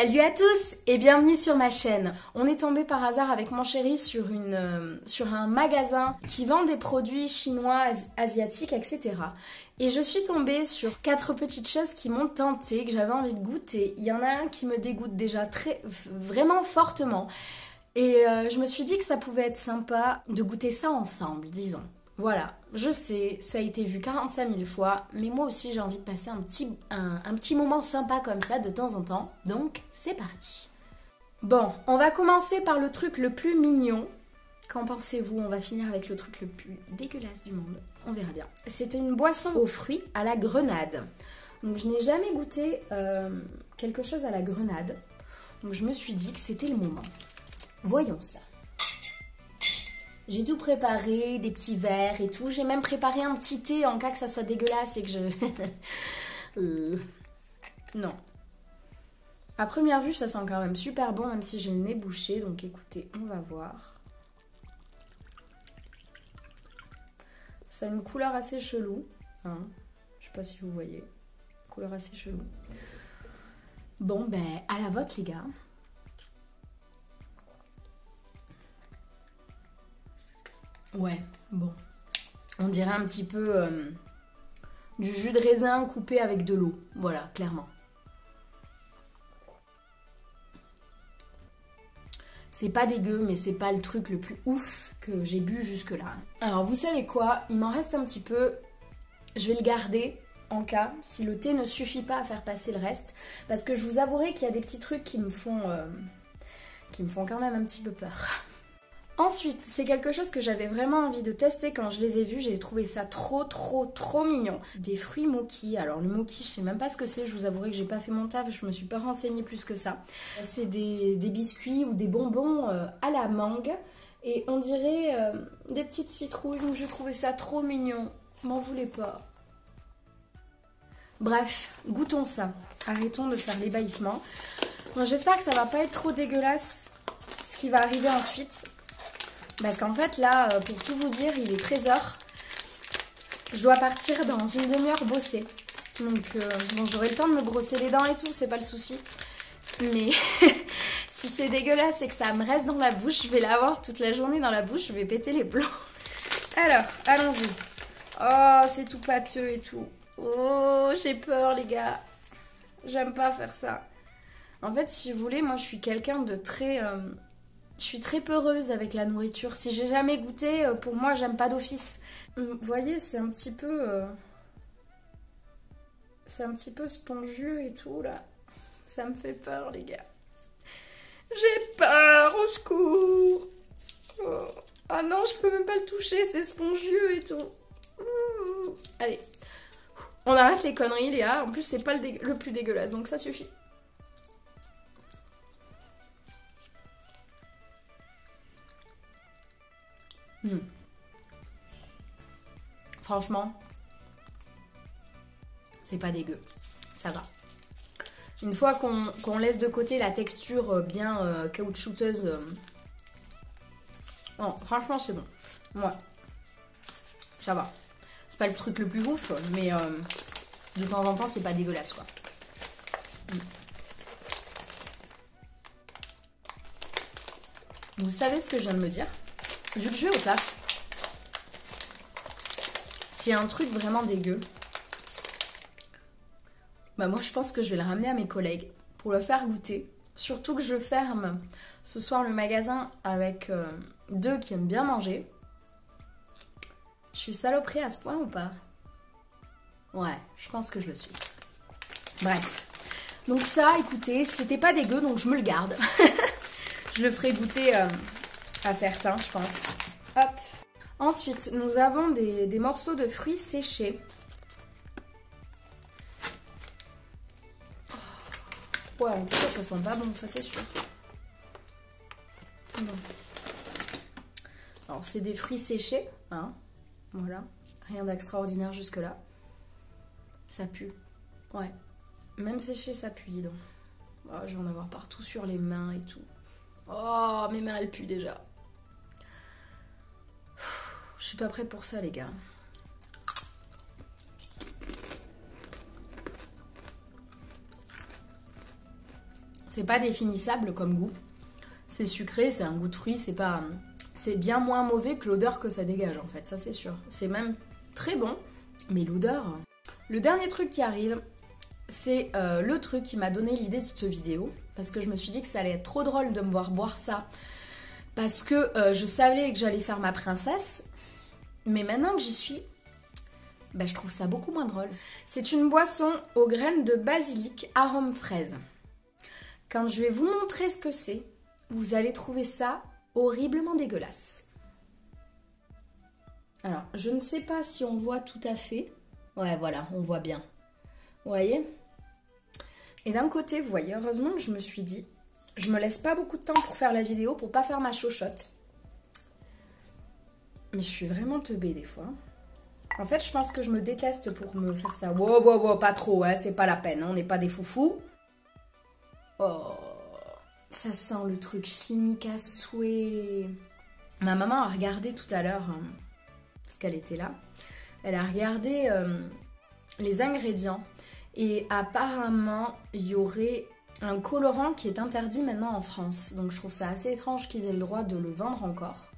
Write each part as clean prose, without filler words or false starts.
Salut à tous et bienvenue sur ma chaîne. On est tombé par hasard avec mon chéri sur un magasin qui vend des produits chinois, asiatiques, etc. Et je suis tombée sur 4 petites choses qui m'ont tentée, que j'avais envie de goûter. Il y en a un qui me dégoûte déjà vraiment fortement. Et je me suis dit que ça pouvait être sympa de goûter ça ensemble, disons. Voilà, je sais, ça a été vu 45 000 fois, mais moi aussi j'ai envie de passer un petit moment sympa comme ça de temps en temps, donc c'est parti. Bon, on va commencer par le truc le plus mignon. Qu'en pensez-vous? On va finir avec le truc le plus dégueulasse du monde, on verra bien. C'était une boisson aux fruits à la grenade. Donc je n'ai jamais goûté quelque chose à la grenade, donc je me suis dit que c'était le moment. Voyons ça. J'ai tout préparé, des petits verres et tout. J'ai même préparé un petit thé en cas que ça soit dégueulasse et que je... Non. À première vue, ça sent quand même super bon, même si j'ai le nez bouché. Donc écoutez, on va voir. Ça a une couleur assez chelou. Hein. Je sais pas si vous voyez. Couleur assez chelou. Bon, ben, à la vôtre, les gars. Ouais, bon. On dirait un petit peu du jus de raisin coupé avec de l'eau. Voilà, clairement. C'est pas dégueu, mais c'est pas le truc le plus ouf que j'ai bu jusque-là. Alors, vous savez quoi? Il m'en reste un petit peu. Je vais le garder en cas si le thé ne suffit pas à faire passer le reste. Parce que je vous avouerai qu'il y a des petits trucs qui me font quand même un petit peu peur. Ensuite, c'est quelque chose que j'avais vraiment envie de tester quand je les ai vus. J'ai trouvé ça trop mignon. Des fruits mochi. Alors le mochi, je sais même pas ce que c'est. Je vous avouerai que j'ai pas fait mon taf. Je me suis pas renseignée plus que ça. C'est des biscuits ou des bonbons à la mangue. Et on dirait des petites citrouilles. Donc j'ai trouvé ça trop mignon. M'en voulez pas. Bref, goûtons ça. Arrêtons de faire l'ébahissement. Bon, j'espère que ça va pas être trop dégueulasse ce qui va arriver ensuite. Parce qu'en fait, là, pour tout vous dire, il est 13h. Je dois partir dans une demi-heure bosser. Donc, bon, j'aurai le temps de me brosser les dents et tout, c'est pas le souci. Mais si c'est dégueulasse et que ça me reste dans la bouche, je vais l'avoir toute la journée dans la bouche, je vais péter les plombs. Alors, allons-y. Oh, c'est tout pâteux et tout. Oh, j'ai peur, les gars. J'aime pas faire ça. En fait, si vous voulez, moi, je suis quelqu'un de très... Je suis très peureuse avec la nourriture. Si j'ai jamais goûté, pour moi, j'aime pas d'office. Vous voyez, c'est un petit peu... c'est un petit peu spongieux et tout, là. Ça me fait peur, les gars. J'ai peur, au secours. Oh. Ah non, je peux même pas le toucher, c'est spongieux et tout. Allez. On arrête les conneries, Léa. En plus, c'est pas le plus dégueulasse, donc ça suffit. Franchement, c'est pas dégueu, ça va. Une fois qu'on laisse de côté la texture bien caoutchouteuse, non, franchement c'est bon. Ouais, ça va. C'est pas le truc le plus ouf, mais de temps en temps c'est pas dégueulasse quoi. Vous savez ce que je viens de me dire? Vu que je vais au taf, s'il y a un truc vraiment dégueu, bah moi je pense que je vais le ramener à mes collègues pour le faire goûter. Surtout que je ferme ce soir le magasin avec 2 qui aiment bien manger. Je suis saloperie à ce point ou pas? Ouais, je pense que je le suis. Bref. Donc ça, écoutez, c'était pas dégueu, donc je me le garde. Je le ferai goûter à certains, je pense. Hop. Ensuite, nous avons des morceaux de fruits séchés. Ouais, en tout cas, ça sent pas bon, ça c'est sûr. Bon. Alors, c'est des fruits séchés, hein. Voilà. Rien d'extraordinaire jusque-là. Ça pue. Ouais. Même séché, ça pue, dis donc. Oh, je vais en avoir partout sur les mains et tout. Oh, mes mains, elles puent déjà. Je suis pas prête pour ça, les gars. C'est pas définissable comme goût. C'est sucré, c'est un goût de fruit, c'est bien moins mauvais que l'odeur que ça dégage en fait, ça c'est sûr. C'est même très bon, mais l'odeur... Le dernier truc qui arrive, c'est le truc qui m'a donné l'idée de cette vidéo, parce que je me suis dit que ça allait être trop drôle de me voir boire ça, parce que je savais que j'allais faire ma princesse, mais maintenant que j'y suis, bah, je trouve ça beaucoup moins drôle. C'est une boisson aux graines de basilic arôme fraise. Quand je vais vous montrer ce que c'est, vous allez trouver ça horriblement dégueulasse. Alors, je ne sais pas si on voit tout à fait. Ouais, voilà, on voit bien. Vous voyez? Et d'un côté, vous voyez, heureusement que je me suis dit, je me laisse pas beaucoup de temps pour faire la vidéo, pour pas faire ma chochotte. Mais je suis vraiment teubée des fois. En fait, je pense que je me déteste pour me faire ça. Wow, wow, wow, pas trop, hein, c'est pas la peine, hein, on n'est pas des foufous. Oh, ça sent le truc chimique à souhait. Ma maman a regardé tout à l'heure, parce qu'elle était là, elle a regardé les ingrédients. Et apparemment, il y aurait un colorant qui est interdit maintenant en France. Donc je trouve ça assez étrange qu'ils aient le droit de le vendre encore.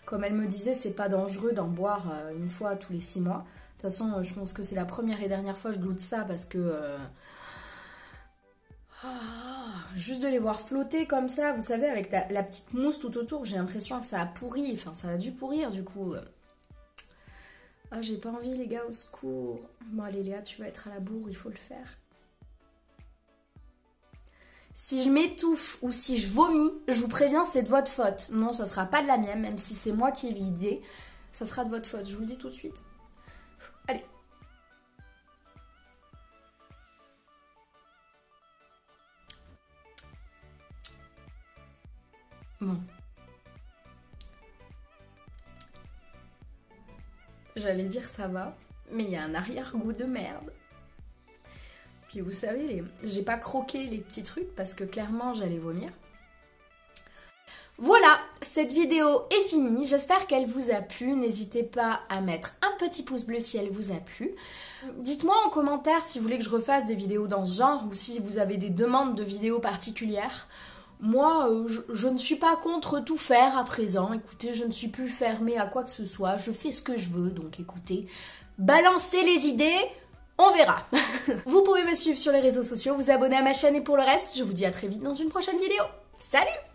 Comme elle me disait, c'est pas dangereux d'en boire une fois tous les 6 mois. De toute façon, je pense que c'est la première et dernière fois que je goûte ça parce que... juste de les voir flotter comme ça, vous savez, avec la petite mousse tout autour, j'ai l'impression que ça a pourri. Enfin, ça a dû pourrir du coup. Ah, j'ai pas envie les gars, au secours. Bon allez Léa, tu vas être à la bourre, il faut le faire. Si je m'étouffe ou si je vomis, je vous préviens, c'est de votre faute. Non, ça sera pas de la mienne, même si c'est moi qui ai eu l'idée. Ça sera de votre faute, je vous le dis tout de suite. Allez. Bon. J'allais dire ça va, mais il y a un arrière-goût de merde. Puis vous savez, j'ai pas croqué les petits trucs parce que clairement j'allais vomir. Voilà, cette vidéo est finie. J'espère qu'elle vous a plu. N'hésitez pas à mettre un petit pouce bleu si elle vous a plu. Dites-moi en commentaire si vous voulez que je refasse des vidéos dans ce genre ou si vous avez des demandes de vidéos particulières. Moi, je ne suis pas contre tout faire à présent. Écoutez, je ne suis plus fermée à quoi que ce soit. Je fais ce que je veux, donc écoutez, balancez les idées, on verra. Vous pouvez me suivre sur les réseaux sociaux, vous abonner à ma chaîne et pour le reste, je vous dis à très vite dans une prochaine vidéo. Salut!